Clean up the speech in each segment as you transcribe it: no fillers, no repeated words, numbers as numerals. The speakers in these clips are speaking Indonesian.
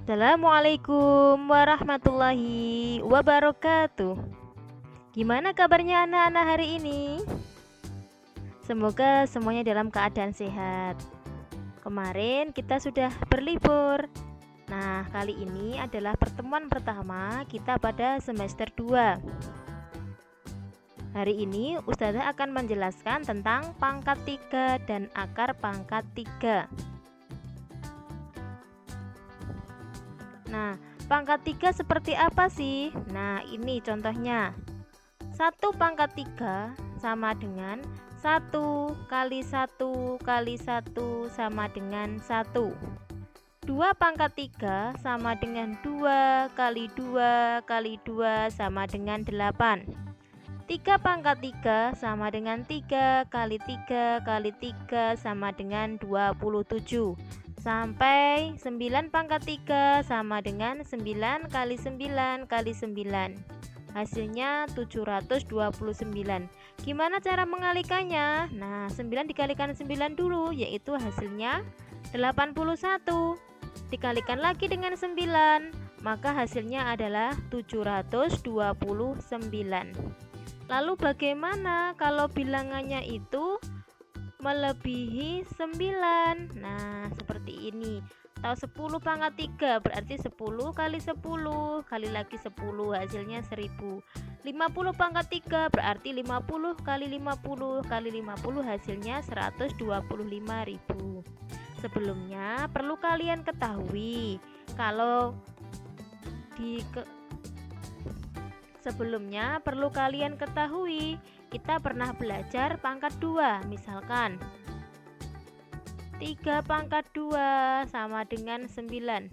Assalamualaikum warahmatullahi wabarakatuh. Gimana kabarnya anak-anak hari ini? Semoga semuanya dalam keadaan sehat. Kemarin kita sudah berlibur. Nah, kali ini adalah pertemuan pertama kita pada semester 2. Hari ini Ustazah akan menjelaskan tentang pangkat 3 dan akar pangkat 3. Nah, pangkat 3 seperti apa sih? Nah, ini contohnya. 1 pangkat 3 sama dengan 1 kali 1 kali 1 sama dengan 1. 2 pangkat 3 sama dengan 2 kali 2 kali 2 sama dengan 8. 3 pangkat 3 sama dengan 3 kali 3 kali 3 sama dengan 27. Sampai 9 pangkat 3 sama dengan 9 kali 9 kali 9. Hasilnya 729. Gimana cara mengalikannya? Nah, 9 dikalikan 9 dulu, yaitu hasilnya 81. Dikalikan lagi dengan 9, maka hasilnya adalah 729. Lalu bagaimana kalau bilangannya itu melebihi 9? Nah, seperti ini. Tahu 10 pangkat 3 berarti 10 kali 10 kali lagi 10 hasilnya 1000. 50 pangkat 3 berarti 50 kali 50 kali 50 hasilnya 125.000. Sebelumnya perlu kalian ketahui kalau kita pernah belajar pangkat 2. Misalkan 3 pangkat 2 sama dengan 9.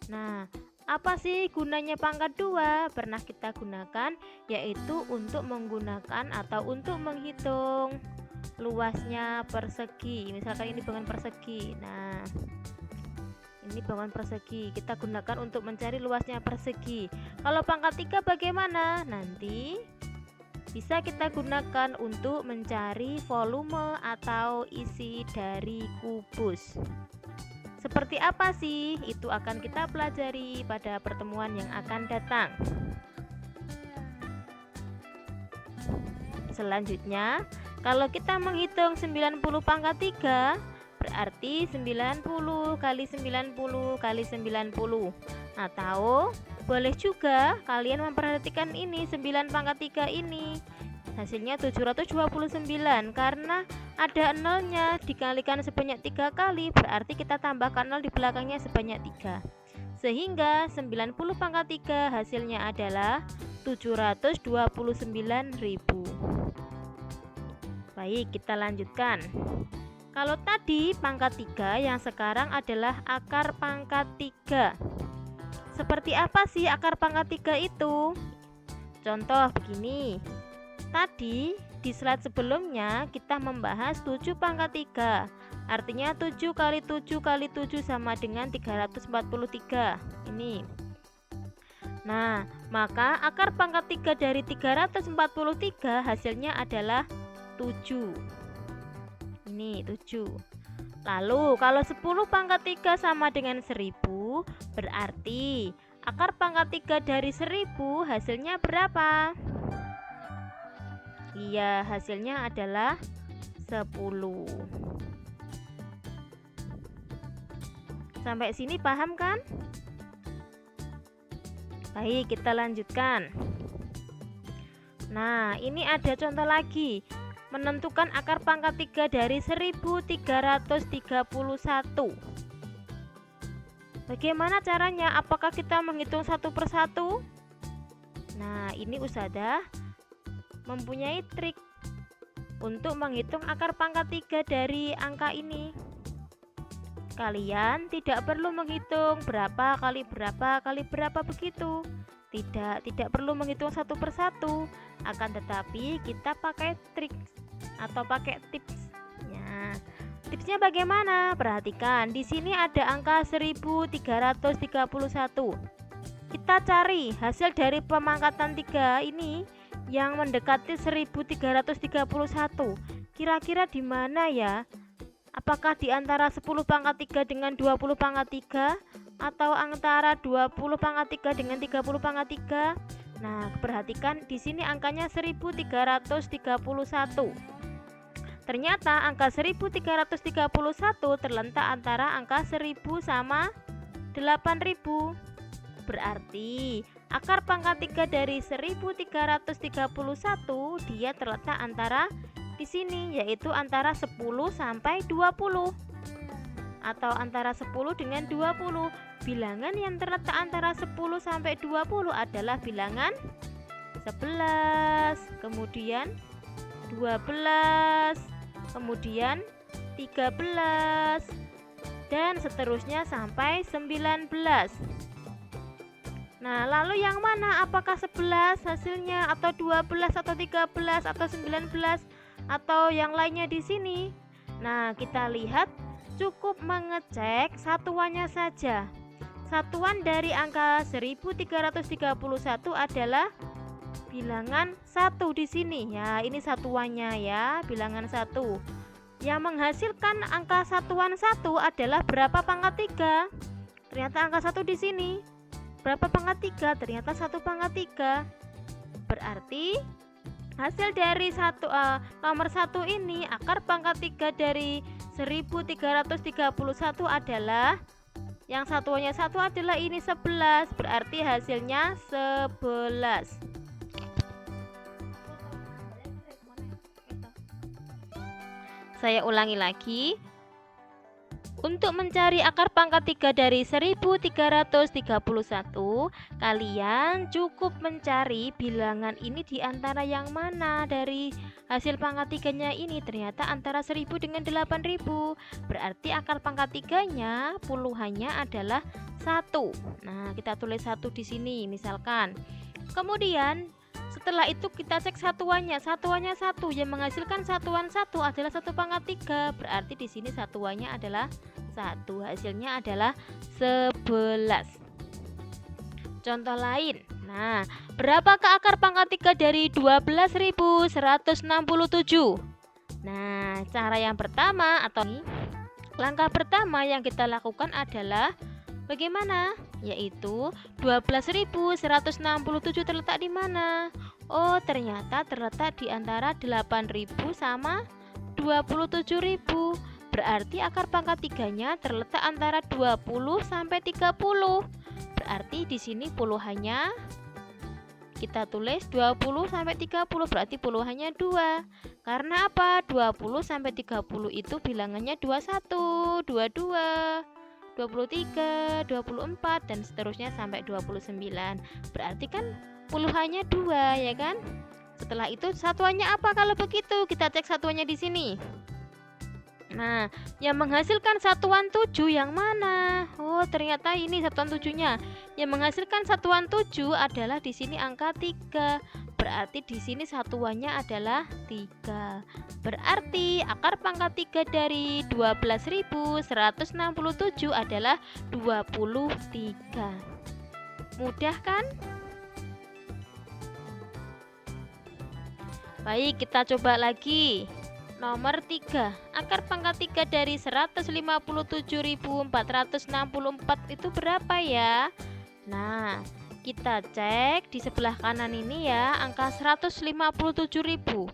Nah, apa sih gunanya pangkat 2? Pernah kita gunakan, yaitu untuk menggunakan atau untuk menghitung luasnya persegi. Misalkan ini bangun persegi. Nah, ini bangun persegi, kita gunakan untuk mencari luasnya persegi. Kalau pangkat 3 bagaimana? Nanti bisa kita gunakan untuk mencari volume atau isi dari kubus. Seperti apa sih? Itu akan kita pelajari pada pertemuan yang akan datang. Selanjutnya, kalau kita menghitung 90 pangkat 3 berarti 90 kali 90 kali 90. Atau boleh juga kalian memperhatikan ini 9 pangkat 3 ini. Hasilnya 729 karena ada nolnya, dikalikan sebanyak 3 kali berarti kita tambahkan nol di belakangnya sebanyak 3. Sehingga 90 pangkat 3 hasilnya adalah 729.000. Baik, kita lanjutkan. Kalau tadi pangkat 3, yang sekarang adalah akar pangkat 3. Seperti apa sih akar pangkat 3 itu? Contoh begini. Tadi di slide sebelumnya kita membahas 7 pangkat 3. Artinya 7 kali 7 kali 7 sama dengan 343. Ini. Nah, maka akar pangkat 3 dari 343 hasilnya adalah 7. Ini 7. Lalu kalau 10 pangkat 3 sama dengan 1000, berarti akar pangkat 3 dari 1000 hasilnya berapa? Iya, hasilnya adalah 10. Sampai sini paham kan? Baik, kita lanjutkan. Nah, ini ada contoh lagi. Menentukan akar pangkat 3 dari 1331. Bagaimana caranya? Apakah kita menghitung satu persatu? Nah, ini Ustazah mempunyai trik untuk menghitung akar pangkat 3 dari angka ini. Kalian tidak perlu menghitung berapa kali berapa begitu. Tidak perlu menghitung satu persatu. Akan tetapi kita pakai trik atau pakai tipsnya. Tipsnya bagaimana? Perhatikan, di sini ada angka 1331. Kita cari hasil dari pemangkatan 3 ini yang mendekati 1331. Kira-kira di mana ya? Apakah di antara 10 pangkat 3 dengan 20 pangkat 3 atau antara 20 pangkat 3 dengan 30 pangkat 3? Nah, perhatikan di sini angkanya 1331. Ternyata angka 1331 terletak antara angka 1000 sama 8000. Berarti akar pangkat 3 dari 1331 dia terletak antara di sini, yaitu antara 10 sampai 20 atau antara 10 dengan 20. Bilangan yang terletak antara 10 sampai 20 adalah bilangan 11, kemudian 12, kemudian 13, dan seterusnya sampai 19. Nah, lalu yang mana? Apakah 11 hasilnya, atau 12, atau 13, atau 19, atau yang lainnya di sini? Nah, kita lihat cukup mengecek satuannya saja. Satuan dari angka 1331 adalah bilangan 1 di sini ya. Ini satuannya ya, bilangan 1. Yang menghasilkan angka satuan 1 adalah berapa pangkat 3? Ternyata angka 1 di sini. Berapa pangkat 3? Ternyata 1 pangkat 3. Berarti hasil dari nomor 1 ini, akar pangkat 3 dari 1331 adalah, yang satuannya 1 adalah ini 11. Berarti hasilnya 11. Saya ulangi lagi. Untuk mencari akar pangkat 3 dari 1331, kalian cukup mencari bilangan ini di antara yang mana dari hasil pangkat 3-nya ini. Ternyata antara 1000 dengan 8000. Berarti akar pangkat 3-nya puluhannya adalah 1. Nah, kita tulis 1 di sini misalkan. Kemudian setelah itu kita cek satuannya. Satuannya 1, yang menghasilkan satuan 1 adalah 1 pangkat 3. Berarti di sini satuannya adalah 1. Hasilnya adalah 11. Contoh lain. Nah, berapakah akar pangkat 3 dari 12.167? Nah, cara yang pertama atau langkah pertama yang kita lakukan adalah bagaimana? Yaitu 12.167 terletak di mana? Oh, ternyata terletak di antara 8.000 sama 27.000. Berarti akar pangkat 3-nya terletak antara 20 sampai 30. Berarti di sini puluhannya kita tulis 20 sampai 30, berarti puluhannya 2. Karena apa? 20 sampai 30 itu bilangannya 21, 22, 23, 24 dan seterusnya sampai 29. Berarti kan puluhannya 2 ya kan? Setelah itu satuannya apa kalau begitu? Kita cek satuannya di sini. Nah, yang menghasilkan satuan 7 yang mana? Oh, ternyata ini satuan 7-nya. Yang menghasilkan satuan 7 adalah di sini angka 3. Berarti di sini satuannya adalah 3. Berarti akar pangkat 3 dari 12.167 adalah 23. Mudah kan? Baik, kita coba lagi. Nomor 3, akar pangkat 3 dari 157.464 itu berapa ya? Nah, kita cek di sebelah kanan ini ya, angka 157.000.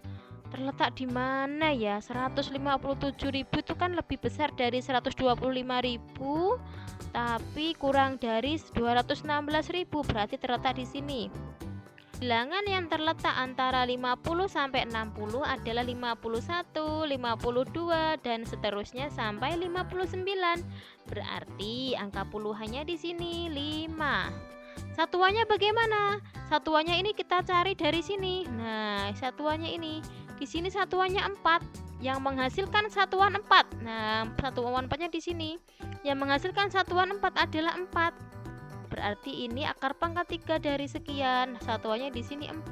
Terletak di mana ya? 157.000 itu kan lebih besar dari 125.000, tapi kurang dari 216.000, berarti terletak di sini. Bilangan yang terletak antara 50 sampai 60 adalah 51, 52 dan seterusnya sampai 59. Berarti angka puluhannya di sini 5. Satuannya bagaimana? Satuannya ini kita cari dari sini. Nah, satuannya ini. Di sini satuannya 4. Yang menghasilkan satuan 4. Nah, satuan 4-nya di sini. Yang menghasilkan satuan 4 adalah 4. Berarti ini akar pangkat 3 dari sekian. Satuannya di sini 4.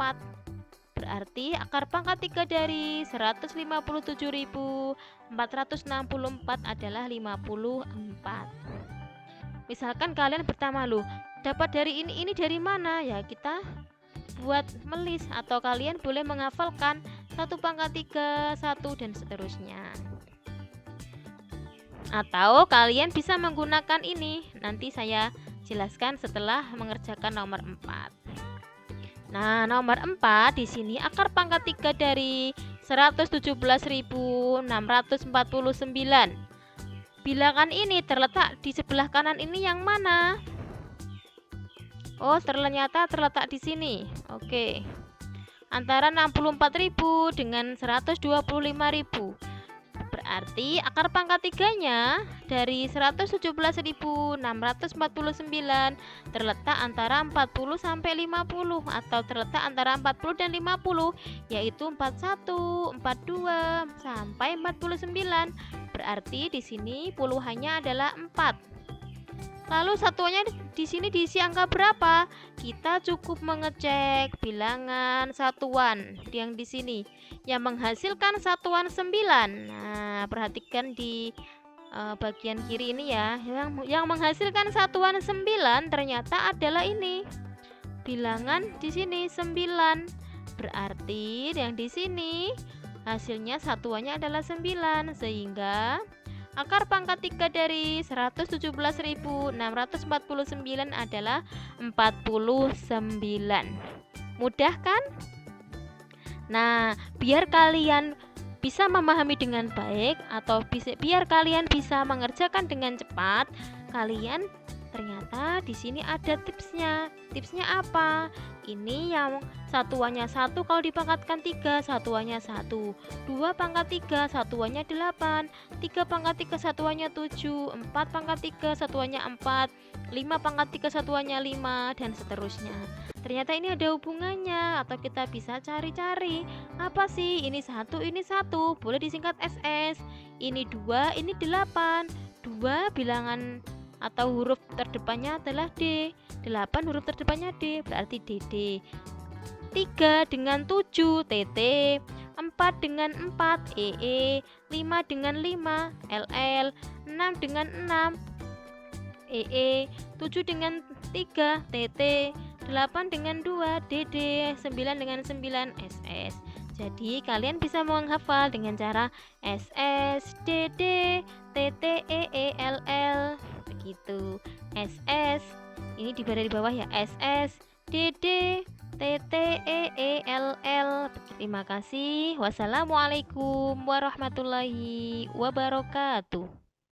Berarti akar pangkat 3 dari 157.464 adalah 54. Misalkan kalian pertama dapat dari ini dari mana? Ya, kita buat melis atau kalian boleh menghafalkan 1 pangkat 3, 1 dan seterusnya. Atau kalian bisa menggunakan ini. Nanti saya jelaskan setelah mengerjakan nomor 4. Nah, nomor 4 di sini akar pangkat 3 dari 117.649. Bilangan ini terletak di sebelah kanan ini yang mana? Oh, ternyata terletak di sini. Oke. Antara 64.000 dengan 125.000. Berarti akar pangkat 3-nya dari 117.649 terletak antara 40 sampai 50 atau terletak antara 40 dan 50, yaitu 41, 42 sampai 49. Berarti di sini puluhannya adalah 4. Lalu satuannya di sini diisi angka berapa? Kita cukup mengecek bilangan satuan yang di sini yang menghasilkan satuan 9. Nah, perhatikan di bagian kiri ini ya. Yang menghasilkan satuan 9 ternyata adalah ini. Bilangan di sini 9. Berarti yang di sini hasilnya satuannya adalah 9, sehingga akar pangkat 3 dari 117.649 adalah 49. Mudah kan? Nah, biar kalian bisa memahami dengan baik atau biar kalian bisa mengerjakan dengan cepat, kalian ternyata di sini ada tipsnya. Tipsnya apa? Ini yang satuannya 1 kalau dipangkatkan 3, satuannya 1. 2 pangkat 3, satuannya 8. 3 pangkat 3, satuannya 7. 4 pangkat 3, satuannya 4. 5 pangkat 3, satuannya 5, dan seterusnya. Ternyata ini ada hubungannya, atau kita bisa cari-cari. Apa sih? Ini 1, ini 1. Boleh disingkat SS. Ini 2, ini 8. 2 bilangan atau huruf terdepannya adalah D. 8 huruf terdepannya D, berarti DD. 3 dengan 7 TT, 4 dengan 4 EE, 5 dengan 5 LL, 6 dengan 6 EE, 7 dengan 3 TT, 8 dengan 2 DD, 9 dengan 9 SS. Jadi kalian bisa menghafal dengan cara SS, DD, TT, EE, LL. Begitu. SS ini di bawah ya, SS, DD, TT, EE, LL. Terima kasih. Wassalamualaikum warahmatullahi wabarakatuh.